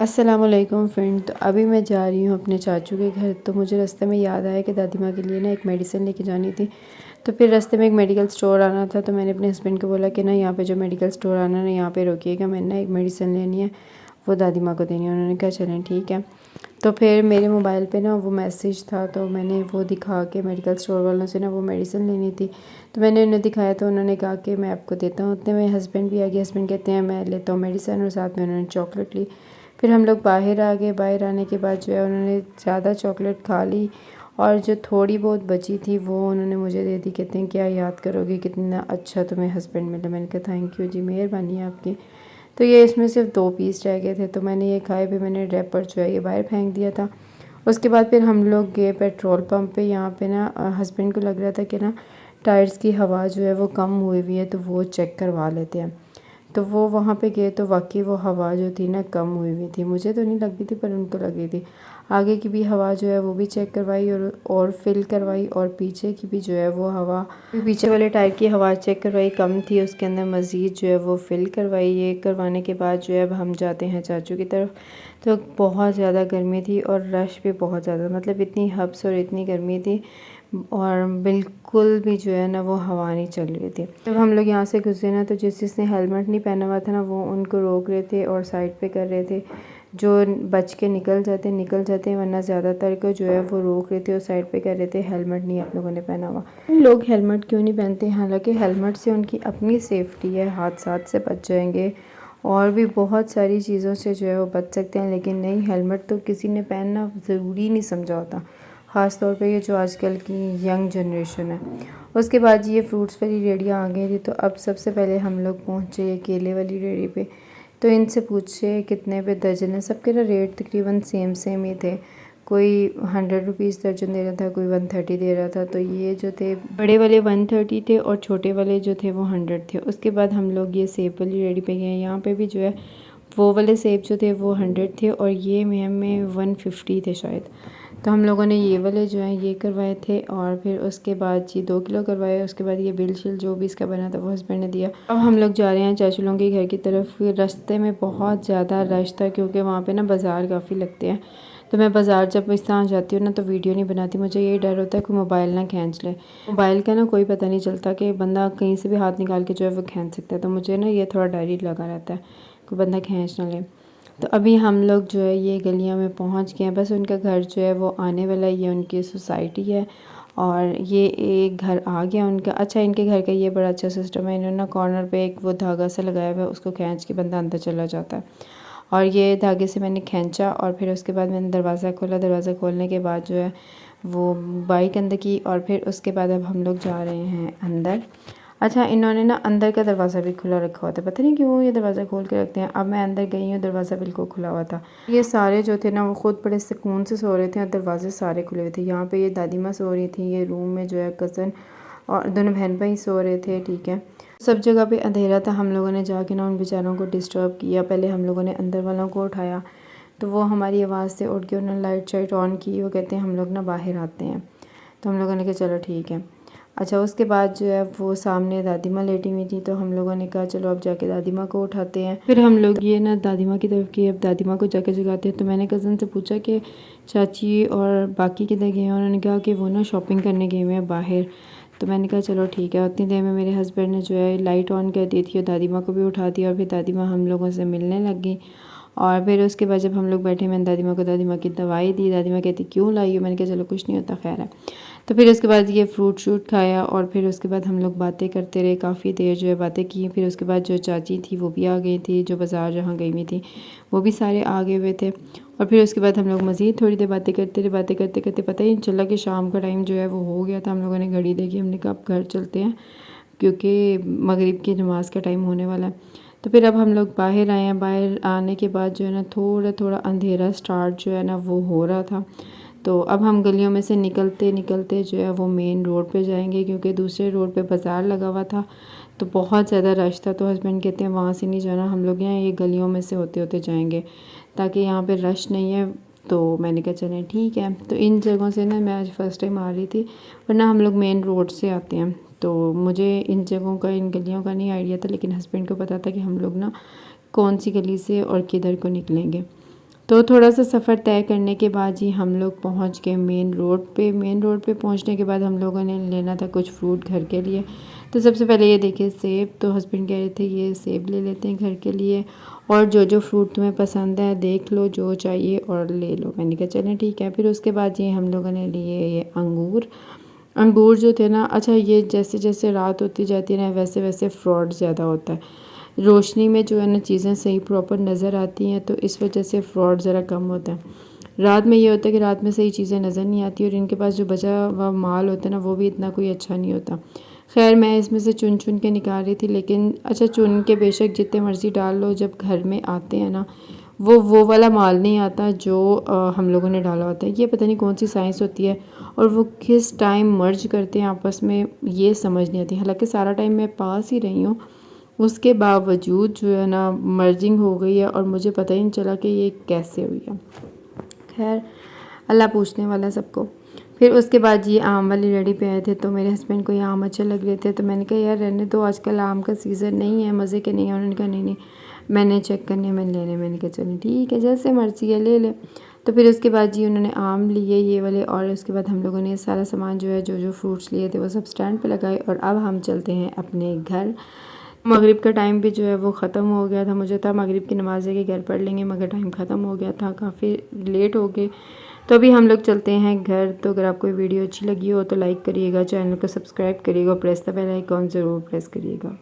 अस्सलामुअलैकुम फ्रेंड। तो अभी मैं जा रही हूँ अपने चाचू के घर। तो मुझे रास्ते में याद आया कि दादी माँ के लिए ना एक मेडिसिन लेके जानी थी। तो फिर रास्ते में एक मेडिकल स्टोर आना था, तो मैंने अपने हस्बैंड को बोला कि ना यहाँ पे जो मेडिकल स्टोर आना ना यहाँ पे रोकिएगा, मैंने ना एक मेडिसिन लेनी है, वो दादी माँ को देनी है। उन्होंने कहा चलें ठीक है। तो फिर मेरे मोबाइल पे ना वो मैसेज था, तो मैंने वो दिखा के मेडिकल स्टोर वालों से ना वो मेडिसिन लेनी थी। तो मैंने उन्हें दिखाया, तो उन्होंने कहा कि मैं आपको देता हूँ। उतने में हस्बैंड भी आ गए। हस्बैंड कहते हैं मैं लेता हूँ मेडिसिन, और साथ में उन्होंने चॉकलेट ली। फिर हम लोग बाहर आ गए। बाहर आने के बाद जो है उन्होंने ज़्यादा चॉकलेट खा ली, और जो थोड़ी बहुत बची थी वो उन्होंने मुझे दे दी। कहते हैं क्या याद करोगे, कितना अच्छा तुम्हें हस्बैंड मिला। मैंने कहा थैंक यू जी, मेहरबानी है आपकी। तो ये इसमें सिर्फ 2 पीस रह गए थे, तो मैंने ये खाए। फिर मैंने रैपर जो है ये बाहर फेंक दिया था। उसके बाद फिर हम लोग गए पेट्रोल पंप पे। यहाँ पे ना हस्बैंड को लग रहा था कि ना टायर्स की हवा जो है वो कम हुई हुई है, तो वो चेक करवा लेते हैं। तो वो वहाँ पे गए तो वाकई वो हवा जो थी ना कम हुई हुई थी। मुझे तो नहीं लगी थी, पर उनको लगी थी। आगे की भी हवा जो है वो भी चेक करवाई, और फिल करवाई, और पीछे की भी जो है वो हवा, पीछे वाले टायर की हवा चेक करवाई, कम थी उसके अंदर, मज़ीद जो है वो फिल करवाई। ये करवाने के बाद जो है अब हम जाते हैं चाचू की तरफ। तो बहुत ज़्यादा गर्मी थी और रश भी बहुत ज़्यादा, मतलब इतनी हब्स और इतनी गर्मी थी, और बिल्कुल भी जो है ना वो हवा नहीं चल रही थी। जब हम लोग यहाँ से गुजरे ना, तो जिसने हेलमेट नहीं पहना हुआ था ना, वो उनको रोक रहे थे और साइड पे कर रहे थे। जो बच के निकल जाते, वरना ज़्यादातर को जो है वो रोक रहे थे और साइड पे कर रहे थे हेलमेट नहीं आप लोगों ने पहना हुआ। लोग हेलमेट क्यों नहीं पहनते? हालांकि हेलमेट से उनकी अपनी सेफ्टी है, हादसात से बच जाएंगे और भी बहुत सारी चीज़ों से जो है वो बच सकते हैं, लेकिन नहीं, हेलमेट तो किसी ने पहनना ज़रूरी नहीं समझा होता, ख़ास तौर पे ये जो आजकल की यंग जनरेशन है। उसके बाद ये फ्रूट्स वाली रेडियाँ आ गई थी। तो अब सबसे पहले हम लोग पहुँचे केले वाली रेडी पे। तो इनसे पूछे कितने पे दर्जन है। सबके ना रेट तकरीबन सेम ही थे। कोई 100 रुपीज़ दर्जन दे रहा था, कोई 130 दे रहा था। तो ये जो थे बड़े वाले 130 थे, और छोटे वाले जो थे वो 100 थे। उसके बाद हम लोग ये सेब वाली रेडी पे गए। यहाँ पे भी जो है वो वाले सेब जो थे वो 100 थे, और ये में 150 थे शायद। तो हम लोगों ने ये वाले जो हैं ये करवाए थे, और फिर उसके बाद जी 2 किलो करवाए। उसके बाद ये बिल शिल जो भी इसका बना था वो हस्बैंड ने दिया। अब हम लोग जा रहे हैं चाचू लोगों के घर की तरफ। फिर रास्ते में बहुत ज़्यादा रश था, क्योंकि वहाँ पे ना बाज़ार काफ़ी लगते हैं। तो मैं बाज़ार जब इस तरह जाती हूँ ना, तो वीडियो नहीं बनाती। मुझे ये डर होता है कि मोबाइल ना खींच ले। मोबाइल का ना कोई पता नहीं चलता कि बंदा कहीं से भी हाथ निकाल के जो है वो खींच सकता है। तो मुझे ना ये थोड़ा डर ही लगा रहता है कि बंदा खींच ना ले। तो अभी हम लोग जो है ये गलियां में पहुंच गए हैं। बस उनका घर जो है वो आने वाला है। ये उनकी सोसाइटी है, और ये एक घर आ गया उनका। अच्छा, इनके घर का ये बड़ा अच्छा सिस्टम है। इन्होंने कॉर्नर पे एक वो धागा सा लगाया हुआ है, उसको खींच के बंदा अंदर चला जाता है। और ये धागे से मैंने खींचा, और फिर उसके बाद मैंने दरवाज़ा खोला। दरवाज़ा खोलने के बाद जो है वो बाइक अंदर की, और फिर उसके बाद अब हम लोग जा रहे हैं अंदर। अच्छा, इन्होंने ना अंदर का दरवाज़ा भी खुला रखा हुआ था, पता नहीं क्यों ये दरवाज़ा खोल के रखते हैं। अब मैं अंदर गई हूँ, दरवाज़ा बिल्कुल खुला हुआ था। ये सारे जो थे ना वो खुद बड़े सुकून से सो रहे थे, और दरवाजे सारे खुले हुए थे। यहाँ पे ये दादी माँ सो रही थी, ये रूम में जो है कज़न और दोनों बहन भाई सो रहे थे। ठीक है, सब जगह पे अंधेरा था। हम लोगों ने जाके ना उन बेचारों को डिस्टर्ब किया। पहले हम लोगों ने अंदर वालों को उठाया, तो वो हमारी आवाज़ से उठ के उन्होंने लाइट शाइट ऑन की। वो कहते हैं हम लोग ना बाहर आते हैं। तो हम लोगों ने कहा चलो ठीक है। अच्छा, उसके बाद जो है वो सामने दादी माँ लेटी हुई थी, तो हम लोगों ने कहा चलो अब जाके दादी माँ को उठाते हैं। फिर हम लोग ये ना दादी माँ की तरफ गए, अब दादी माँ को जाके जगाते हैं। तो मैंने कज़न से पूछा कि चाची और बाकी किधर गए हैं। उन्होंने कहा कि वो ना शॉपिंग करने गए हुए हैं बाहर। तो मैंने कहा चलो ठीक है। उतनी देर में मेरे हस्बैंड ने जो है लाइट ऑन कर दी थी, और दादी माँ को भी उठा दिया, और फिर दादी माँ हम लोगों से मिलने लग गई। और फिर उसके बाद जब हम लोग बैठे, मैंने दादी माँ की दवाई दी। दादी माँ कहती क्यों लाई हो? मैंने कहा चलो कुछ नहीं होता, खैर है। तो फिर उसके बाद ये फ्रूट शूट खाया, और फिर उसके बाद हम लोग बातें करते रहे, काफ़ी देर जो है बातें की। फिर उसके बाद जो चाची थी वो भी आ गई थी, जो बाज़ार जहाँ गई हुई थी वो भी सारे आ गए हुए थे। और फिर उसके बाद हम लोग मज़ीद थोड़ी देर बातें करते रहे। बातें करते करते पता ही नहीं चला कि शाम का टाइम जो है वो हो गया था। हम लोगों ने घड़ी देखी, हमने कहा अब घर चलते हैं, क्योंकि मगरिब की नमाज़ का टाइम होने वाला है। तो फिर अब हम लोग बाहर आए हैं। बाहर आने के बाद जो है ना थोड़ा थोड़ा अंधेरा स्टार्ट जो है ना वो हो रहा था। तो अब हम गलियों में से निकलते निकलते जो है वो मेन रोड पे जाएंगे, क्योंकि दूसरे रोड पे बाज़ार लगा हुआ था, तो बहुत ज़्यादा रश था। तो हस्बैंड कहते हैं वहाँ से नहीं जाना, हम लोग यहाँ ये गलियों में से होते होते जाएंगे, ताकि यहाँ पे रश नहीं है। तो मैंने कहा चलें ठीक है। तो इन जगहों से ना मैं आज फ़र्स्ट टाइम आ रही थी, वरना हम लोग मेन रोड से आते हैं। तो मुझे इन जगहों का, इन गलियों का नहीं आइडिया था, लेकिन हस्बैंड को पता था कि हम लोग ना कौन सी गली से और किधर को निकलेंगे। तो थोड़ा सा सफ़र तय करने के बाद जी हम लोग पहुंच गए मेन रोड पे। मेन रोड पे पहुंचने के बाद हम लोगों ने लेना था कुछ फ्रूट घर के लिए। तो सबसे पहले ये देखिए सेब, तो हस्बैंड कह रहे थे ये सेब ले लेते हैं घर के लिए, और जो जो फ्रूट तुम्हें पसंद है देख लो, जो चाहिए और ले लो। मैंने कहा चलें ठीक है। फिर उसके बाद ये हम लोगों ने लिए ये अंगूर। अंगूर जो थे ना, अच्छा ये जैसे जैसे रात होती जाती है ना वैसे वैसे फ्रॉड ज़्यादा होता है। रोशनी में जो है ना चीज़ें सही प्रॉपर नज़र आती हैं, तो इस वजह से फ्रॉड ज़रा कम होता है। रात में ये होता है कि रात में सही चीज़ें नज़र नहीं आती, और इनके पास जो बचा हुआ माल होता है ना वो भी इतना कोई अच्छा नहीं होता। खैर मैं इसमें से चुन चुन के निकाल रही थी, लेकिन अच्छा चुन के बेशक जितने मर्ज़ी डाल लो, जब घर में आते हैं ना वो वाला माल नहीं आता जो हम लोगों ने डाला होता है। ये पता नहीं कौन सी साइंस होती है, और वो किस टाइम मर्ज करते हैं आपस में, ये समझ नहीं आती। हालांकि सारा टाइम मैं पास ही रही हूँ, उसके बावजूद जो है ना मर्जिंग हो गई है और मुझे पता ही नहीं चला कि ये कैसे हुई है। खैर अल्लाह पूछने वाला सबको। फिर उसके बाद ये आम वाली रेडी पे आए थे, तो मेरे हस्बैंड को ये आम अच्छे लग रहे थे, तो मैंने कहा यार रहने दो, आजकल आम का सीज़न नहीं है, मज़े के नहीं है। उन्होंने कहा नहीं नहीं मैंने चेक करने में लेने। मैंने कहा चलो ठीक है, जैसे मर्ज़ी है ले ले। तो फिर उसके बाद जी उन्होंने आम लिए ये वाले, और उसके बाद हम लोगों ने सारा सामान जो है जो जो फ्रूट्स लिए थे वो सब स्टैंड पे लगाए, और अब हम चलते हैं अपने घर। मगरिब का टाइम भी जो है वो ख़त्म हो गया था। मुझे था मगरिब की नमाज़ है कि घर पढ़ लेंगे, मगर टाइम ख़त्म हो गया था, काफ़ी लेट हो गए। तो अभी हम लोग चलते हैं घर। तो अगर आपको वीडियो अच्छी लगी हो तो लाइक करिएगा, चैनल को सब्सक्राइब करिएगा, प्रेस द बेल आइकॉन ज़रूर प्रेस करिएगा।